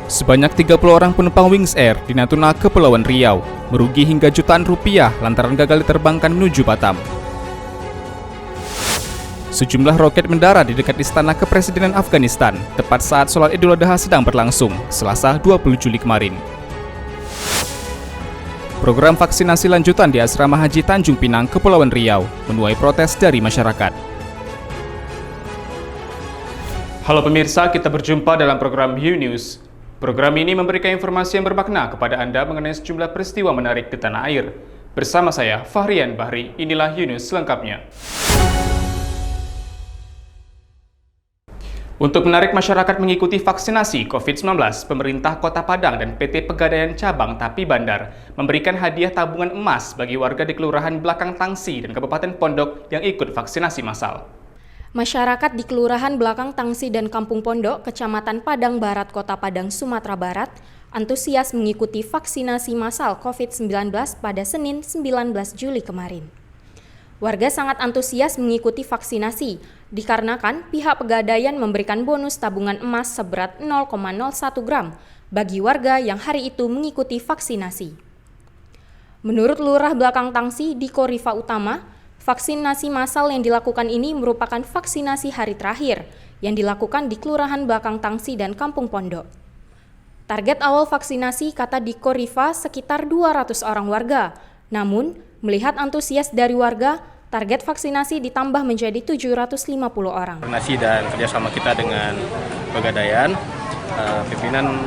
Sebanyak 30 orang penumpang Wings Air di Natuna, Kepulauan Riau, merugi hingga jutaan rupiah lantaran gagal diterbangkan menuju Batam. Sejumlah roket mendarat di dekat Istana Kepresidenan Afghanistan, tepat saat sholat Idul Adha sedang berlangsung, Selasa 20 Juli kemarin. Program vaksinasi lanjutan di Asrama Haji Tanjung Pinang, Kepulauan Riau, menuai protes dari masyarakat. Halo pemirsa, kita berjumpa dalam program You News. Program ini memberikan informasi yang bermakna kepada Anda mengenai sejumlah peristiwa menarik di tanah air. Bersama saya, Fahrian Bahri, inilah You News selengkapnya. Untuk menarik masyarakat mengikuti vaksinasi COVID-19, pemerintah Kota Padang dan PT Pegadaian Cabang Tapi Bandar memberikan hadiah tabungan emas bagi warga di Kelurahan Belakang Tangsi dan Kabupaten Pondok yang ikut vaksinasi massal. Masyarakat di Kelurahan Belakang Tangsi dan Kampung Pondok, Kecamatan Padang Barat, Kota Padang, Sumatera Barat, antusias mengikuti vaksinasi massal COVID-19 pada Senin 19 Juli kemarin. Warga sangat antusias mengikuti vaksinasi, dikarenakan pihak Pegadaian memberikan bonus tabungan emas seberat 0,01 gram bagi warga yang hari itu mengikuti vaksinasi. Menurut Lurah Belakang Tangsi, Diko Rifa Utama, vaksinasi massal yang dilakukan ini merupakan vaksinasi hari terakhir yang dilakukan di Kelurahan Belakang Tangsi dan Kampung Pondok. Target awal vaksinasi, kata Diko Rifa, sekitar 200 orang warga. Namun, melihat antusias dari warga, target vaksinasi ditambah menjadi 750 orang. Koordinasi dan kerjasama kita dengan Pegadaian, pimpinan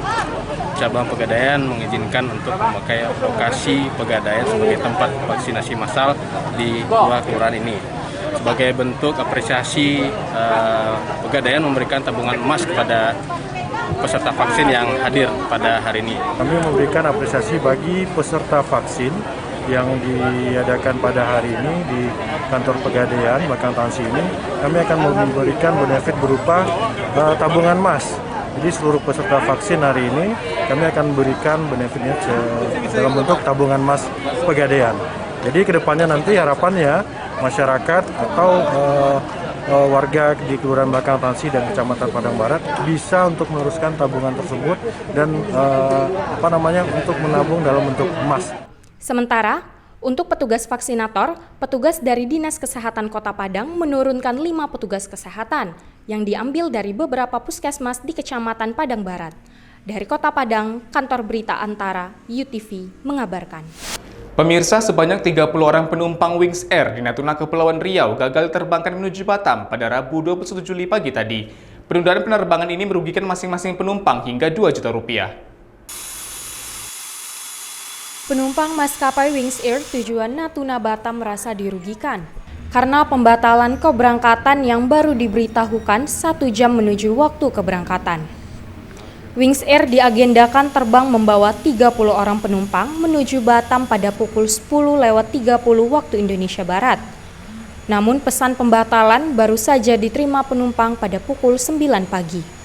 cabang Pegadaian mengizinkan untuk memakai lokasi Pegadaian sebagai tempat vaksinasi massal di dua kelurahan ini. Sebagai bentuk apresiasi, Pegadaian memberikan tabungan emas kepada peserta vaksin yang hadir pada hari ini. Kami memberikan apresiasi bagi peserta vaksin yang diadakan pada hari ini di kantor Pegadaian Belakang Tangsi ini. Kami akan memberikan benefit berupa tabungan emas. Jadi seluruh peserta vaksin hari ini kami akan berikan benefitnya dalam bentuk tabungan emas Pegadaian. Jadi kedepannya nanti harapannya masyarakat atau warga di Kelurahan Belakang Tangsi dan Kecamatan Padang Barat bisa untuk meneruskan tabungan tersebut dan untuk menabung dalam bentuk emas. Sementara, untuk petugas vaksinator, petugas dari Dinas Kesehatan Kota Padang menurunkan 5 petugas kesehatan yang diambil dari beberapa puskesmas di Kecamatan Padang Barat. Dari Kota Padang, Kantor Berita Antara, UTV, mengabarkan. Pemirsa, sebanyak 30 orang penumpang Wings Air di Natuna, Kepulauan Riau gagal diterbangkan menuju Batam pada Rabu 21 Juli pagi tadi. Penundaan penerbangan ini merugikan masing-masing penumpang hingga 2 juta rupiah. Penumpang maskapai Wings Air tujuan Natuna Batam merasa dirugikan karena pembatalan keberangkatan yang baru diberitahukan 1 jam menuju waktu keberangkatan. Wings Air diagendakan terbang membawa 30 orang penumpang menuju Batam pada pukul 10.30 waktu Indonesia Barat. Namun pesan pembatalan baru saja diterima penumpang pada pukul 9 pagi.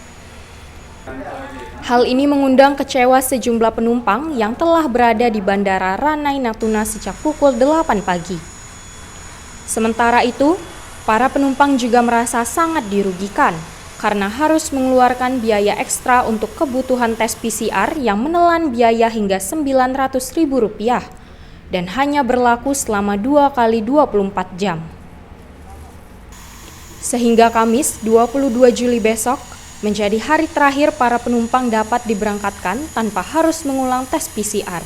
Hal ini mengundang kecewa sejumlah penumpang yang telah berada di Bandara Ranai Natuna sejak pukul 8 pagi. Sementara itu, para penumpang juga merasa sangat dirugikan karena harus mengeluarkan biaya ekstra untuk kebutuhan tes PCR yang menelan biaya hingga Rp900.000 dan hanya berlaku selama 2 kali 24 jam. Sehingga Kamis 22 Juli besok, menjadi hari terakhir para penumpang dapat diberangkatkan tanpa harus mengulang tes PCR.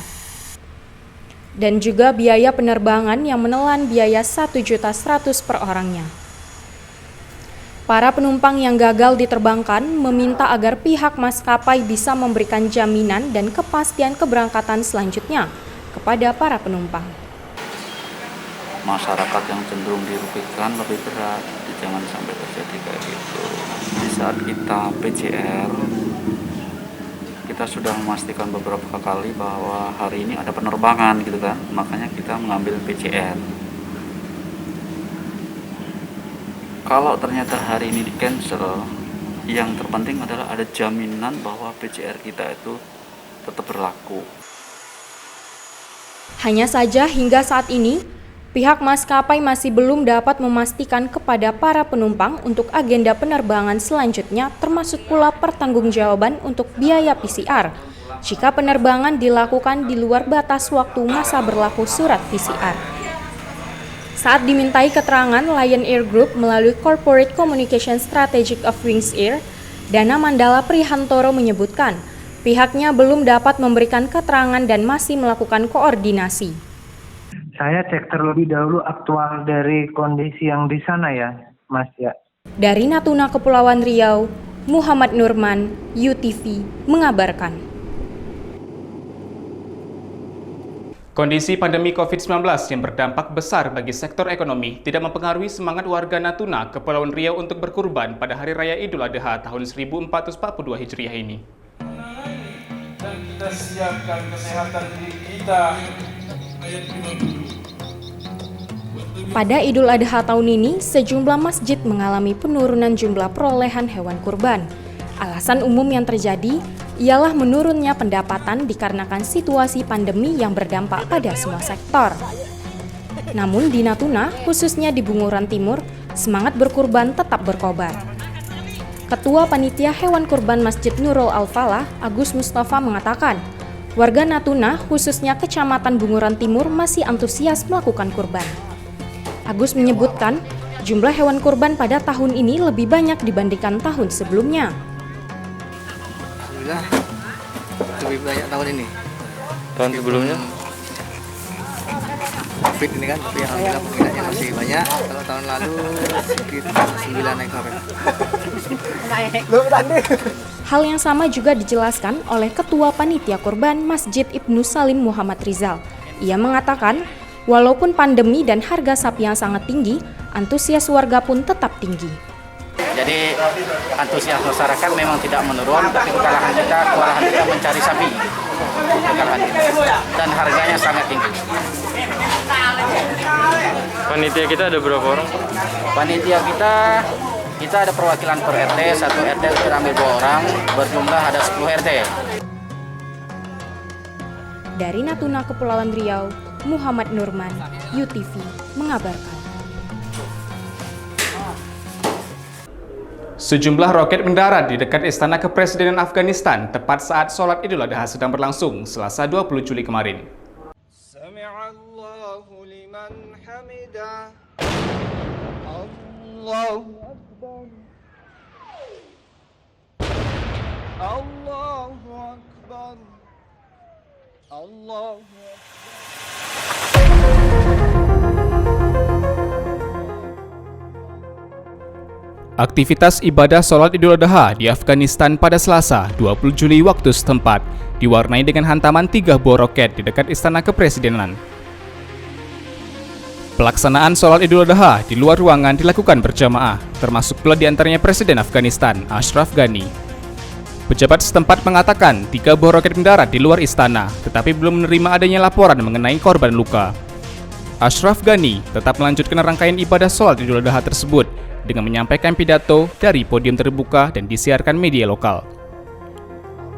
Dan juga biaya penerbangan yang menelan biaya Rp1.100.000 per orangnya. Para penumpang yang gagal diterbangkan meminta agar pihak maskapai bisa memberikan jaminan dan kepastian keberangkatan selanjutnya kepada para penumpang. Masyarakat yang cenderung dirugikan lebih berat, jangan sampai terjadi kayak gitu. Di saat kita PCR, kita sudah memastikan beberapa kali bahwa hari ini ada penerbangan gitu kan, makanya kita mengambil PCR. Kalau ternyata hari ini di cancel, yang terpenting adalah ada jaminan bahwa PCR kita itu tetap berlaku. Hanya saja hingga saat ini, Pihak maskapai masih belum dapat memastikan kepada para penumpang untuk agenda penerbangan selanjutnya, termasuk pula pertanggungjawaban untuk biaya PCR jika penerbangan dilakukan di luar batas waktu masa berlaku surat PCR. Saat dimintai keterangan, Lion Air Group melalui Corporate Communication Strategic of Wings Air, Dana Mandala Prihantoro menyebutkan pihaknya belum dapat memberikan keterangan dan masih melakukan koordinasi. Saya cek terlebih dahulu aktual dari kondisi yang di sana ya, Mas ya. Dari Natuna, Kepulauan Riau, Muhammad Nurman, UTV, mengabarkan. Kondisi pandemi COVID-19 yang berdampak besar bagi sektor ekonomi tidak mempengaruhi semangat warga Natuna, Kepulauan Riau untuk berkurban pada Hari Raya Idul Adha tahun 1442 Hijriah ini. Dan kita siapkan kesehatan diri kita. Pada Idul Adha tahun ini, sejumlah masjid mengalami penurunan jumlah perolehan hewan kurban. Alasan umum yang terjadi ialah menurunnya pendapatan dikarenakan situasi pandemi yang berdampak pada semua sektor. Namun di Natuna, khususnya di Bunguran Timur, semangat berkurban tetap berkobar. Ketua Panitia Hewan Kurban Masjid Nurul Al-Falah, Agus Mustafa mengatakan, warga Natuna, khususnya Kecamatan Bunguran Timur, masih antusias melakukan kurban. Agus menyebutkan, jumlah hewan kurban pada tahun ini lebih banyak dibandingkan tahun sebelumnya. Alhamdulillah, lebih banyak tahun ini. Tahun sebelumnya? Covid ini kan, tapi alhamdulillah peminatnya masih banyak. Kalau tahun lalu sekitar 9 ekor. Hal yang sama juga dijelaskan oleh Ketua Panitia Kurban Masjid Ibnu Salim Muhammad Rizal. Ia mengatakan, walaupun pandemi dan harga sapi yang sangat tinggi, antusias warga pun tetap tinggi. Jadi antusias masyarakat memang tidak menurun, tapi kewalahan kita mencari sapi. Dan harganya sangat tinggi. Panitia kita ada berapa orang? Panitia kita ada perwakilan per RT, satu RT terambil 2 orang, berjumlah ada 10 RT. Dari Natuna, Kepulauan Riau, Muhammad Nurman, UTV, mengabarkan. Sejumlah roket mendarat di dekat Istana Kepresidenan Afghanistan tepat saat sholat Idul Adha sedang berlangsung, Selasa 20 Juli kemarin. Sami'allahu liman hamidah. Allahu Akbar. Allahu Akbar. Allahu Akbar. Aktivitas ibadah sholat Idul Adha di Afghanistan pada Selasa 20 Juli waktu setempat diwarnai dengan hantaman 3 buah roket di dekat Istana Kepresidenan. Pelaksanaan sholat Idul Adha di luar ruangan dilakukan berjamaah, termasuk pula di antaranya Presiden Afghanistan, Ashraf Ghani. Pejabat setempat mengatakan 3 buah roket mendarat di luar istana, tetapi belum menerima adanya laporan mengenai korban luka. Ashraf Ghani tetap melanjutkan rangkaian ibadah sholat Idul Adha tersebut dengan menyampaikan pidato dari podium terbuka dan disiarkan media lokal.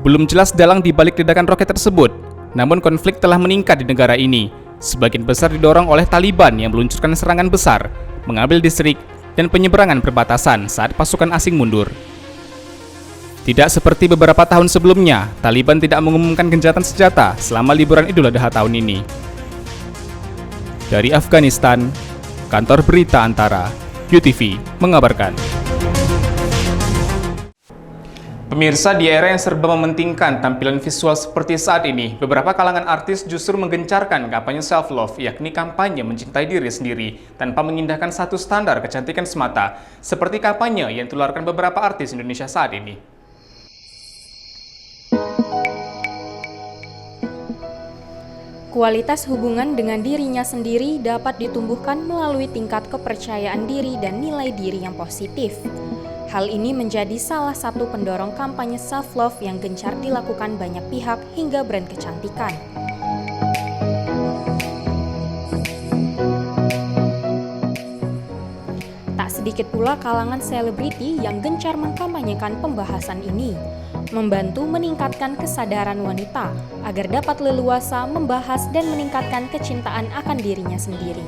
Belum jelas dalang di balik ledakan roket tersebut, namun konflik telah meningkat di negara ini. Sebagian besar didorong oleh Taliban yang meluncurkan serangan besar, mengambil distrik dan penyeberangan perbatasan saat pasukan asing mundur. Tidak seperti beberapa tahun sebelumnya, Taliban tidak mengumumkan gencatan senjata selama liburan Idul Adha tahun ini. Dari Afghanistan, Kantor Berita Antara, UTV, mengabarkan. Pemirsa, di era yang serba mementingkan tampilan visual seperti saat ini, beberapa kalangan artis justru menggencarkan kampanye self-love, yakni kampanye mencintai diri sendiri, tanpa mengindahkan satu standar kecantikan semata, seperti kampanye yang ditularkan beberapa artis Indonesia saat ini. Kualitas hubungan dengan dirinya sendiri dapat ditumbuhkan melalui tingkat kepercayaan diri dan nilai diri yang positif. Hal ini menjadi salah satu pendorong kampanye self-love yang gencar dilakukan banyak pihak hingga brand kecantikan. Tak sedikit pula kalangan selebriti yang gencar mengkampanyekan pembahasan ini, membantu meningkatkan kesadaran wanita agar dapat leluasa membahas dan meningkatkan kecintaan akan dirinya sendiri.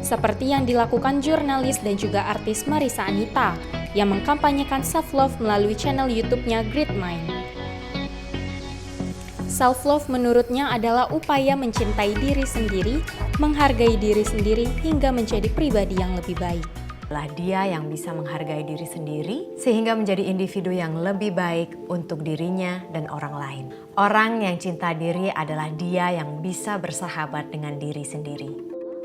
seperti yang dilakukan jurnalis dan juga artis Marissa Anita yang mengkampanyekan self-love melalui channel YouTube-nya Great Mind. Self-love menurutnya adalah upaya mencintai diri sendiri, menghargai diri sendiri, hingga menjadi pribadi yang lebih baik. Dia yang bisa menghargai diri sendiri sehingga menjadi individu yang lebih baik untuk dirinya dan orang lain. Orang yang cinta diri adalah dia yang bisa bersahabat dengan diri sendiri.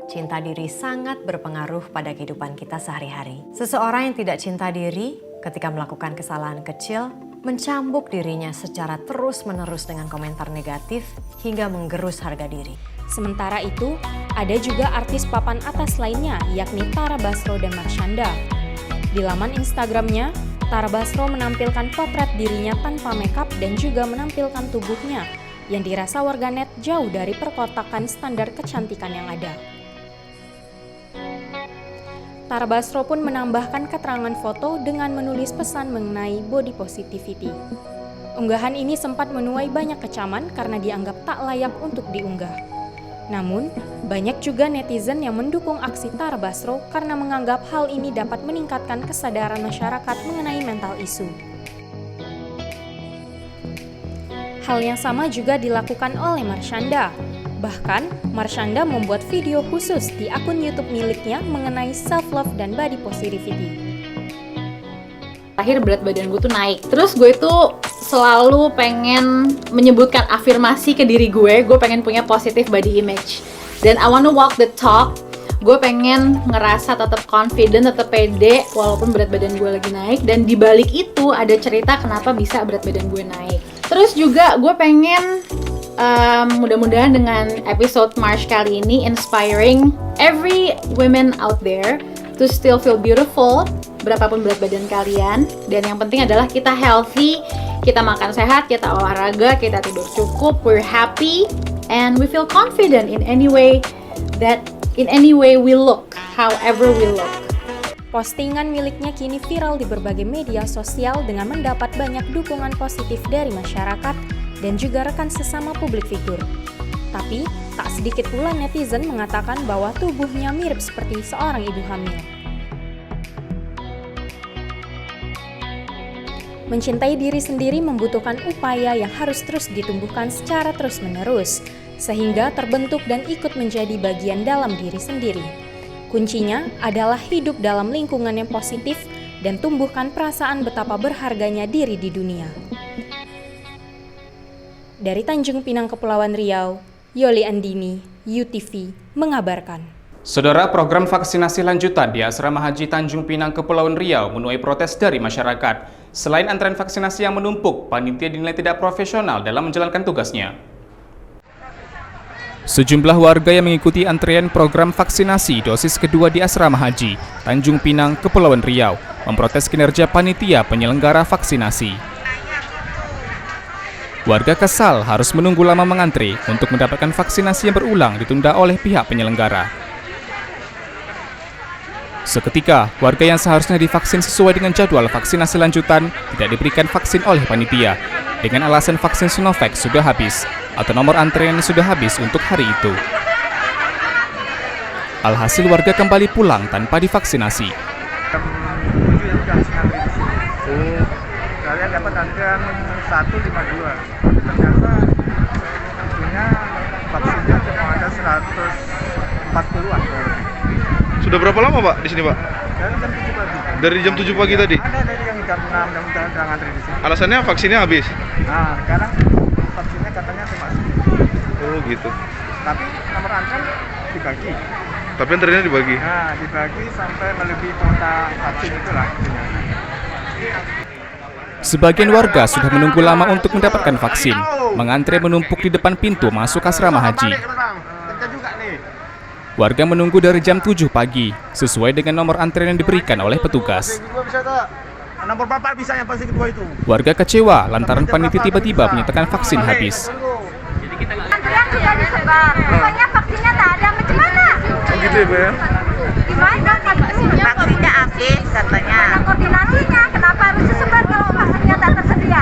Cinta diri sangat berpengaruh pada kehidupan kita sehari-hari. Seseorang yang tidak cinta diri ketika melakukan kesalahan kecil, mencambuk dirinya secara terus-menerus dengan komentar negatif hingga menggerus harga diri. Sementara itu, ada juga artis papan atas lainnya, yakni Tara Basro dan Marshanda. Di laman Instagramnya, Tara Basro menampilkan potret dirinya tanpa makeup dan juga menampilkan tubuhnya yang dirasa warganet jauh dari perkotakan standar kecantikan yang ada. Tara Basro pun menambahkan keterangan foto dengan menulis pesan mengenai body positivity. Unggahan ini sempat menuai banyak kecaman karena dianggap tak layak untuk diunggah. Namun, banyak juga netizen yang mendukung aksi Tara Basro karena menganggap hal ini dapat meningkatkan kesadaran masyarakat mengenai mental isu. Hal yang sama juga dilakukan oleh Marshanda. Bahkan, Marshanda membuat video khusus di akun YouTube miliknya mengenai self-love dan body positivity. Terakhir berat badan gue tuh naik. Terus gue itu selalu pengen menyebutkan afirmasi ke diri gue pengen punya positive body image. Dan I wanna walk the talk. Gue pengen ngerasa tetap confident, tetap pede walaupun berat badan gue lagi naik. Dan di balik itu ada cerita kenapa bisa berat badan gue naik. Terus juga gue pengen mudah-mudahan dengan episode March kali ini inspiring every women out there to still feel beautiful berapapun berat badan kalian. Dan yang penting adalah kita healthy, kita makan sehat, kita olahraga, kita tidur cukup, we're happy, and we feel confident in any way we look, however we look. Postingan miliknya kini viral di berbagai media sosial dengan mendapat banyak dukungan positif dari masyarakat dan juga rekan sesama publik figur. Tapi, tak sedikit pula netizen mengatakan bahwa tubuhnya mirip seperti seorang ibu hamil. Mencintai diri sendiri membutuhkan upaya yang harus terus ditumbuhkan secara terus-menerus, sehingga terbentuk dan ikut menjadi bagian dalam diri sendiri. Kuncinya adalah hidup dalam lingkungan yang positif dan tumbuhkan perasaan betapa berharganya diri di dunia. Dari Tanjung Pinang, Kepulauan Riau, Yoli Andini, UTV, mengabarkan. Saudara, program vaksinasi lanjutan di Asrama Haji Tanjung Pinang, Kepulauan Riau menuai protes dari masyarakat. Selain antrean vaksinasi yang menumpuk, panitia dinilai tidak profesional dalam menjalankan tugasnya. Sejumlah warga yang mengikuti antrean program vaksinasi dosis kedua di Asrama Haji Tanjung Pinang, Kepulauan Riau memprotes kinerja panitia penyelenggara vaksinasi. Warga kesal harus menunggu lama mengantre untuk mendapatkan vaksinasi yang berulang ditunda oleh pihak penyelenggara. Seketika, warga yang seharusnya divaksin sesuai dengan jadwal vaksinasi lanjutan tidak diberikan vaksin oleh panitia dengan alasan vaksin Sinovac sudah habis atau nomor antrean sudah habis untuk hari itu. Alhasil warga kembali pulang tanpa divaksinasi. Kalian dapat antrian 152. Ternyata tentunya vaksinnya cuma ada 140-an. Sudah berapa lama Pak di sini Pak? Dari jam 7 pagi. Dari jam 7 pagi tadi? Ada dari yang jam 6 yang udah ngantri di sini. Alasannya vaksinnya habis? Nah, sekarang vaksinnya katanya cuma Oh gitu. tapi nomor antrian dibagi. Tapi antriannya dibagi? Nah, dibagi sampai melebihi kuota vaksin itulah. Sebagian warga sudah menunggu lama untuk mendapatkan vaksin, mengantre menumpuk di depan pintu masuk asrama haji. Warga menunggu dari jam 7 pagi, sesuai dengan nomor antrean yang diberikan oleh petugas. Warga kecewa lantaran panitia tiba-tiba menyatakan vaksin habis. Antrean sudah disebar, pokoknya vaksinnya tak ada, macam mana? Gitu ya Pak ya? Gimana vaksinnya habis katanya. Ada koordinasinya, kenapa harus disebar kalau vaksinnya tak tersedia?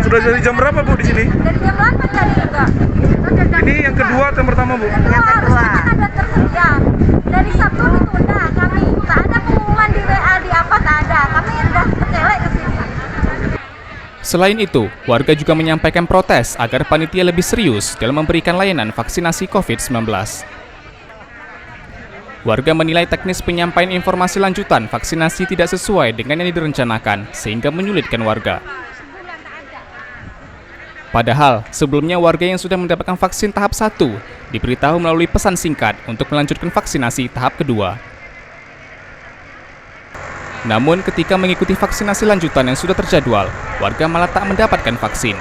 Sudah dari jam berapa Bu di sini? Dari jam 8 tadi juga. Ini yang kedua atau yang pertama Bu? Yang kedua. Harusnya kan ada kerja. Dari Sabtu ditunda kami. Tak ada pengumuman di WA di apa, tak ada. Kami udah kecelek ke sini. Selain itu, warga juga menyampaikan protes agar panitia lebih serius dalam memberikan layanan vaksinasi COVID-19. Warga menilai teknis penyampaian informasi lanjutan vaksinasi tidak sesuai dengan yang direncanakan, sehingga menyulitkan warga. Padahal, sebelumnya warga yang sudah mendapatkan vaksin tahap 1 diberitahu melalui pesan singkat untuk melanjutkan vaksinasi tahap kedua. Namun, ketika mengikuti vaksinasi lanjutan yang sudah terjadwal, warga malah tak mendapatkan vaksin.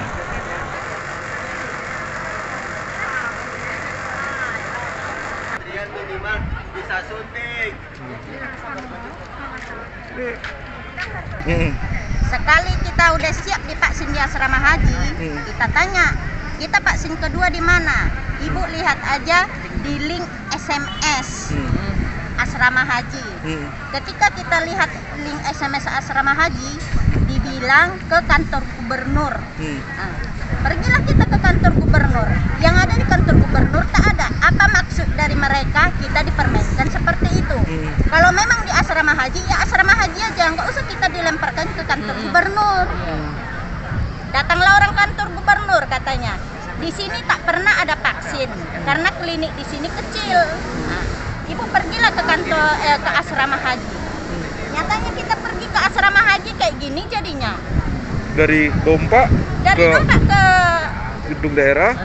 Sekali kita udah siap divaksin di asrama haji, kita tanya, kita vaksin kedua di mana? Ibu lihat aja di link SMS asrama haji. Ketika kita lihat link SMS asrama haji, dibilang ke kantor gubernur. Pergilah kita ke kantor gubernur. Yang ada di kantor gubernur tak ada. Apa maksud dari mereka kita dipermainkan seperti itu? Kalau memang di asrama haji, ya asrama haji aja, nggak usah kita dilemparkan ke kantor gubernur. Datanglah orang kantor gubernur katanya, di sini tak pernah ada vaksin karena klinik di sini kecil. Ibu pergilah ke kantor ke asrama haji. Nyatanya kita pergi ke asrama haji kayak gini jadinya. Dari Dompa Dari Dompa ke gedung daerah,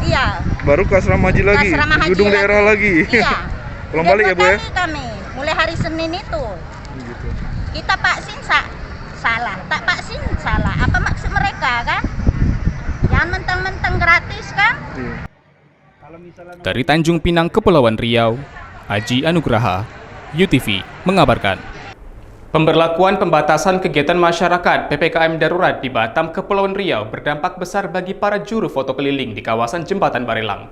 iya. baru ke asrama haji lagi, Asrama haji gedung daerah lagi. Iya. Pulang balik ya Bu ya? Kami mulai hari Senin itu. Gitu. Kita vaksin salah, tak vaksin salah. Apa maksud mereka kan? Jangan mentang-mentang gratis kan? Dari Tanjung Pinang, Kepulauan Riau, Aji Anugraha, UTV mengabarkan. Pemberlakuan pembatasan kegiatan masyarakat PPKM darurat di Batam, Kepulauan Riau berdampak besar bagi para juru foto keliling di kawasan Jembatan Barelang.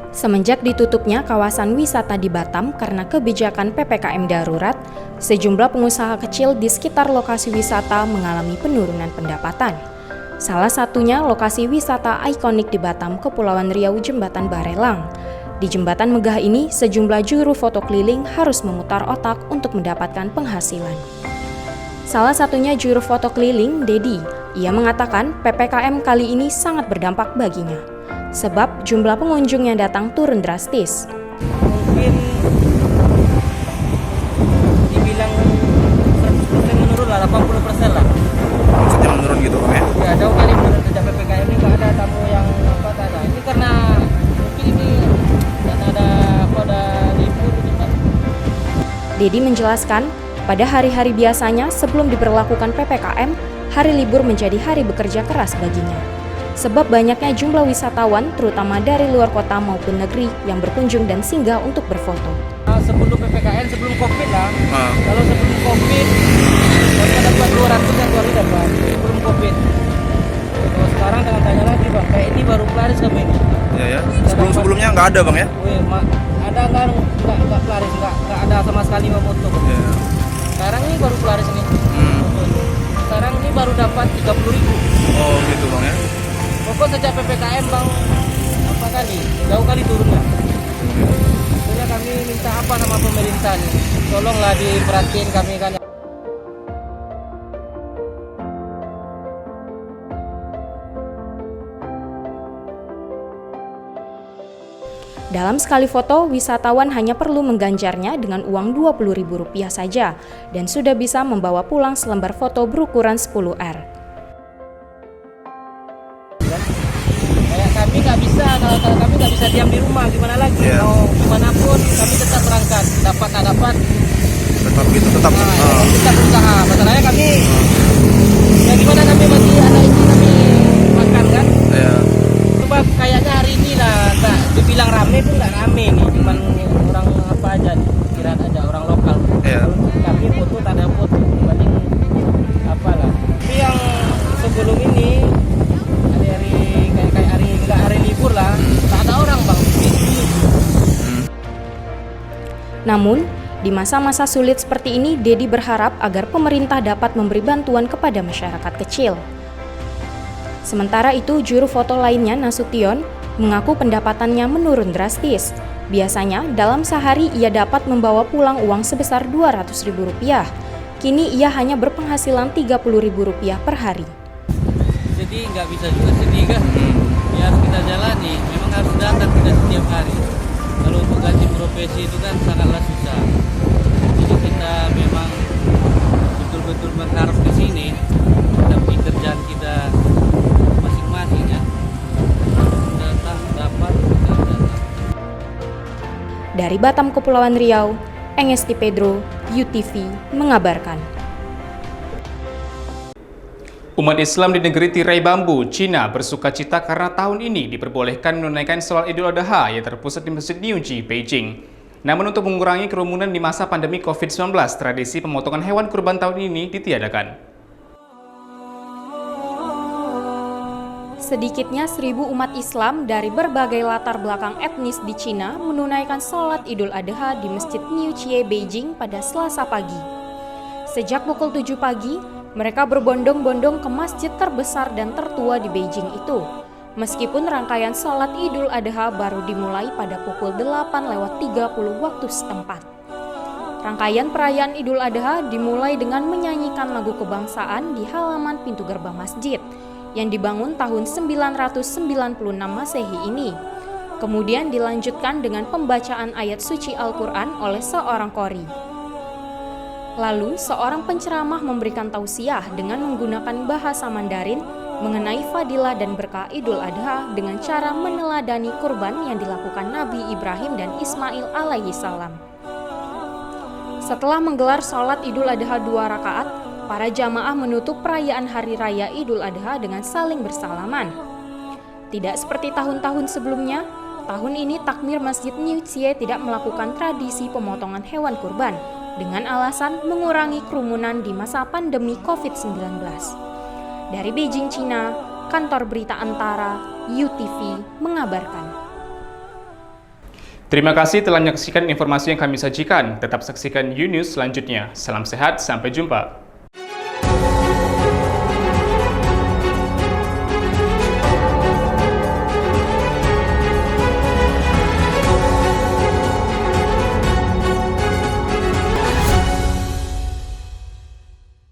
Semenjak ditutupnya kawasan wisata di Batam karena kebijakan PPKM darurat, sejumlah pengusaha kecil di sekitar lokasi wisata mengalami penurunan pendapatan. Salah satunya lokasi wisata ikonik di Batam, Kepulauan Riau, Jembatan Barelang. Di jembatan megah ini, sejumlah juru foto keliling harus memutar otak untuk mendapatkan penghasilan. Salah satunya juru foto keliling, Dedi. Ia mengatakan PPKM kali ini sangat berdampak baginya, sebab jumlah pengunjung yang datang turun drastis. Mungkin dibilang 100% menurun lah, 80% lah. Maksudnya menurun gitu Bang ya? Ya jauh kali menurun sejak PPKM ini nggak ada tamu yang apa tak ada. Ini karena mungkin ini ada libur gitu kan. Dedi menjelaskan, pada hari-hari biasanya sebelum diberlakukan PPKM, hari libur menjadi hari bekerja keras baginya. Sebab banyaknya jumlah wisatawan, terutama dari luar kota maupun negeri, yang berkunjung dan singgah untuk berfoto. Sebelum PPKM, sebelum COVID lah. Kalau sebelum COVID, baru dapat 200 yang baru dapat sebelum COVID. Kalau sekarang jangan tanya lagi Bang, kayak ini baru pelaris kami ini. Iya ya. Sebelumnya nggak ada Bang ya? Ada kan nggak pelaris, nggak ada sama sekali memoto. Iya. Sekarang ini baru pelaris ini. Sekarang ini baru dapat 30.000. Oh gitu Bang ya? Pokok sejak PPKM Bang, apa kali, jauh kali turunnya. Sebenarnya kami minta apa sama pemerintah nih, tolonglah diperhatiin kami kan. Dalam sekali foto, wisatawan hanya perlu mengganjarnya dengan uang Rp20.000 saja dan sudah bisa membawa pulang selembar foto berukuran 10R. Kayak kami nggak bisa, kalau kami nggak bisa diam di rumah, gimana lagi? Mau kemanapun kami tetap berangkat, dapat tak dapat. Tetap gitu, tetap usaha. Masalahnya kami, ya gimana kami masih ada ini kami makan kan? Iya. Coba kayaknya hari ini lah, tak dibilang rame pun nggak rame nih, cuman orang apa aja, kira aja orang lokal. Iya. Kami foto tak ada foto, dibanding apalah. Tapi yang sebelum ini hari libur lah, tak ada orang Bang. Namun, di masa-masa sulit seperti ini, Dedi berharap agar pemerintah dapat memberi bantuan kepada masyarakat kecil. Sementara itu, juru foto lainnya Nasution mengaku pendapatannya menurun drastis. Biasanya, dalam sehari ia dapat membawa pulang uang sebesar Rp200.000. Kini ia hanya berpenghasilan Rp30.000 per hari. Jadi nggak bisa juga sedih kan? Ya harus kita jalani, memang harus datang kita setiap hari. Kalau untuk gaji profesi itu kan sangatlah susah. Jadi kita memang betul-betul berharap ke sini, tapi kerjaan kita masing-masing ya. Datang, dapat, datang. Dari Batam, Kepulauan Riau, Engesti Pedro, UTV mengabarkan. Umat Islam di negeri tirai bambu, Cina bersukacita karena tahun ini diperbolehkan menunaikan sholat Idul Adha yang terpusat di Masjid Niuji, Beijing. Namun untuk mengurangi kerumunan di masa pandemi COVID-19, tradisi pemotongan hewan kurban tahun ini ditiadakan. Sedikitnya 1.000 umat Islam dari berbagai latar belakang etnis di Cina menunaikan sholat Idul Adha di Masjid Niuji, Beijing pada Selasa pagi. Sejak pukul 7 pagi, mereka berbondong-bondong ke masjid terbesar dan tertua di Beijing itu. Meskipun rangkaian sholat Idul Adha baru dimulai pada pukul 8:30 waktu setempat. Rangkaian perayaan Idul Adha dimulai dengan menyanyikan lagu kebangsaan di halaman pintu gerbang masjid yang dibangun tahun 996 Masehi ini. Kemudian dilanjutkan dengan pembacaan ayat suci Al-Quran oleh seorang qori. Lalu, seorang penceramah memberikan tausiah dengan menggunakan bahasa Mandarin mengenai fadilah dan berkah Idul Adha dengan cara meneladani kurban yang dilakukan Nabi Ibrahim dan Ismail alaihi salam. Setelah menggelar sholat Idul Adha 2 rakaat, para jamaah menutup perayaan Hari Raya Idul Adha dengan saling bersalaman. Tidak seperti tahun-tahun sebelumnya, tahun ini takmir Masjid Niuji tidak melakukan tradisi pemotongan hewan kurban dengan alasan mengurangi kerumunan di masa pandemi COVID-19. Dari Beijing, Cina, Kantor Berita Antara, UTV mengabarkan. Terima kasih telah menyaksikan informasi yang kami sajikan. Tetap saksikan U-News selanjutnya. Salam sehat, sampai jumpa.